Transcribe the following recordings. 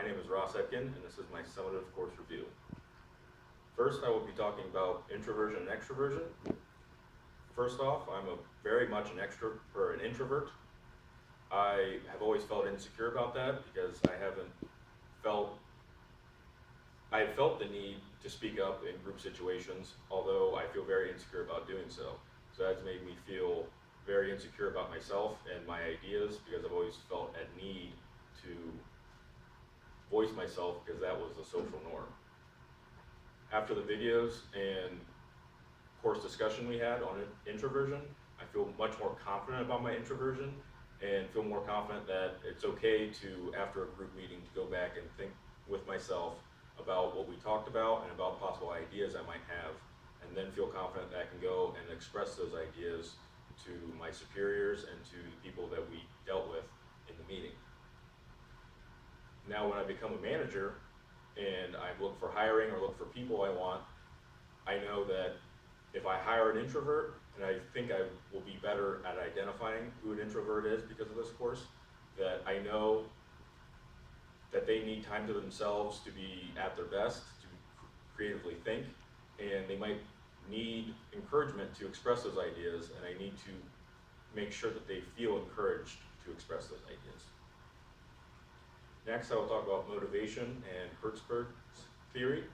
My name is Ross Etkin, and this is my summative course review. First, I will be talking about introversion and extroversion. First off, I'm very much an introvert. I have always felt insecure about that because I have felt the need to speak up in group situations, although I feel very insecure about doing so. So that's made me feel very insecure about myself and my ideas because I've always felt a need to voice myself because that was the social norm. After the videos and course discussion we had on introversion, I feel much more confident about my introversion and feel more confident that it's okay to, after a group meeting, to go back and think with myself about what we talked about and about possible ideas I might have, and then feel confident that I can go and express those ideas to my superiors and to the people that we dealt with in the meeting. Now when I become a manager and I look for hiring or look for people I want, I know that if I hire an introvert, and I think I will be better at identifying who an introvert is because of this course, that I know that they need time to themselves to be at their best, to creatively think, and they might need encouragement to express those ideas, and I need to make sure that they feel encouraged to express those ideas. Next, I will talk about motivation and Hertzberg's theory.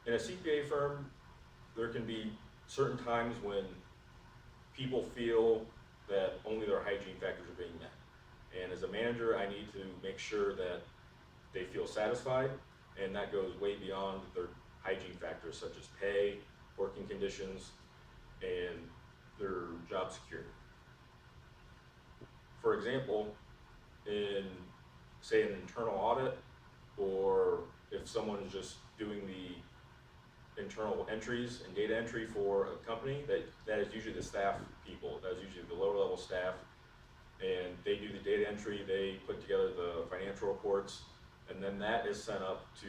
In a CPA firm, there can be certain times when people feel that only their hygiene factors are being met. And as a manager, I need to make sure that they feel satisfied, and that goes way beyond their hygiene factors such as pay, working conditions, and their job security. For example, in, say, an internal audit, or if someone is just doing the internal entries and data entry for a company, that is usually the staff people, that is usually the lower level staff, and they do the data entry, they put together the financial reports, and then that is sent up to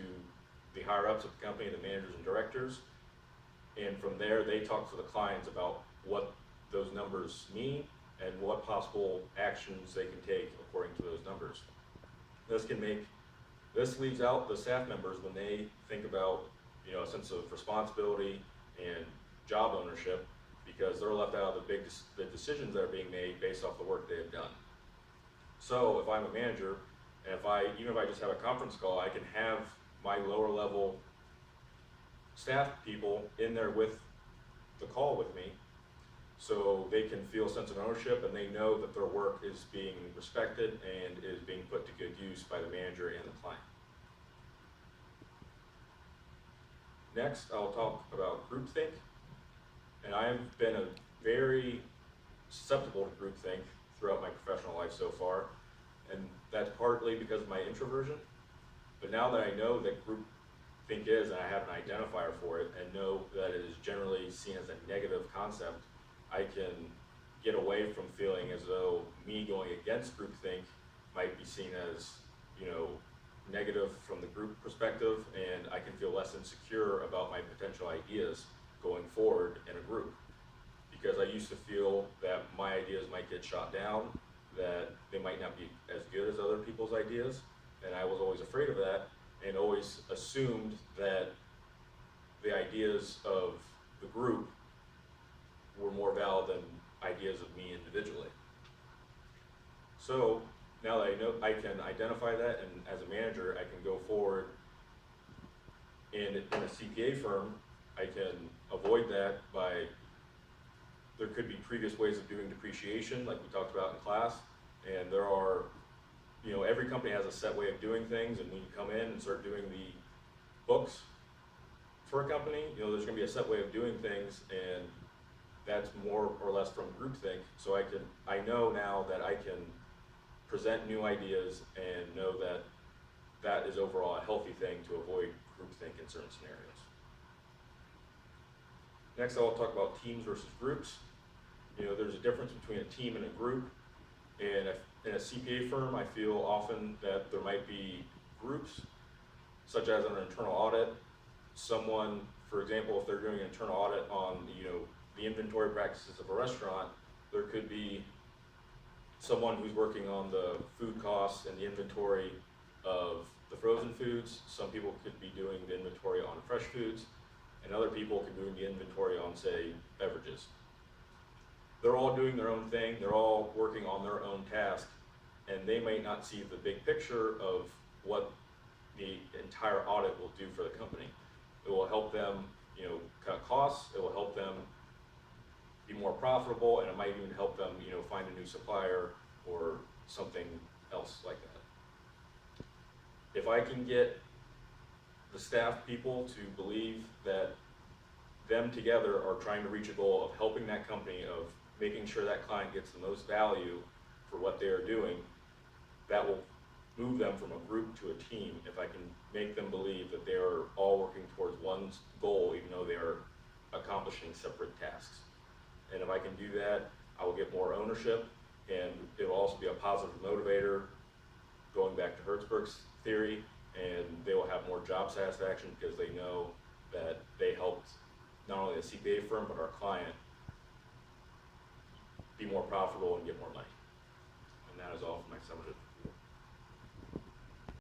the higher ups of the company, the managers and directors, and from there they talk to the clients about what those numbers mean and what possible actions they can take according to those numbers. This leaves out the staff members when they think about a sense of responsibility and job ownership, because they're left out of the decisions that are being made based off the work they have done. So if I'm a manager, and even if I just have a conference call, I can have my lower level staff people in there with the call with me, so they can feel a sense of ownership and they know that their work is being respected and is being put to good use by the manager and the client. Next, I'll talk about groupthink. And I have been very susceptible to groupthink throughout my professional life so far, and that's partly because of my introversion. But now that I know that groupthink is, and I have an identifier for it, and know that it is generally seen as a negative concept, I can get away from feeling as though me going against groupthink might be seen as, negative from the group perspective, and I can feel less insecure about my potential ideas going forward in a group. Because I used to feel that my ideas might get shot down, that they might not be as good as other people's ideas, and I was always afraid of that, and always assumed that the ideas of the group were more valid than ideas of me individually. So now that I know I can identify that, and as a manager, I can go forward in a CPA firm, I can avoid that there could be previous ways of doing depreciation, like we talked about in class, and there are, every company has a set way of doing things, and when you come in and start doing the books for a company, there's going to be a set way of doing things, and that's more or less from groupthink. So I know now that I can present new ideas and know that that is overall a healthy thing to avoid groupthink in certain scenarios. Next, I'll talk about teams versus groups. There's a difference between a team and a group. And in a CPA firm, I feel often that there might be groups, such as an internal audit. Someone, for example, if they're doing an internal audit on the inventory practices of a restaurant, there could be someone who's working on the food costs and the inventory of the frozen foods, some people could be doing the inventory on fresh foods, and other people could be doing the inventory on, say, beverages. They're all doing their own thing, they're all working on their own task, and they may not see the big picture of what the entire audit will do for the company. It will help them, cut costs, it will help them be more profitable, and it might even help them, find a new supplier or something else like that. If I can get the staff people to believe that them together are trying to reach a goal of helping that company, of making sure that client gets the most value for what they are doing, that will move them from a group to a team. If I can make them believe that they are all working towards one goal, even though they are accomplishing separate tasks. And if I can do that, I will get more ownership, and it will also be a positive motivator, going back to Hertzberg's theory, and they will have more job satisfaction because they know that they helped not only the CPA firm, but our client be more profitable and get more money. And that is all for my summative.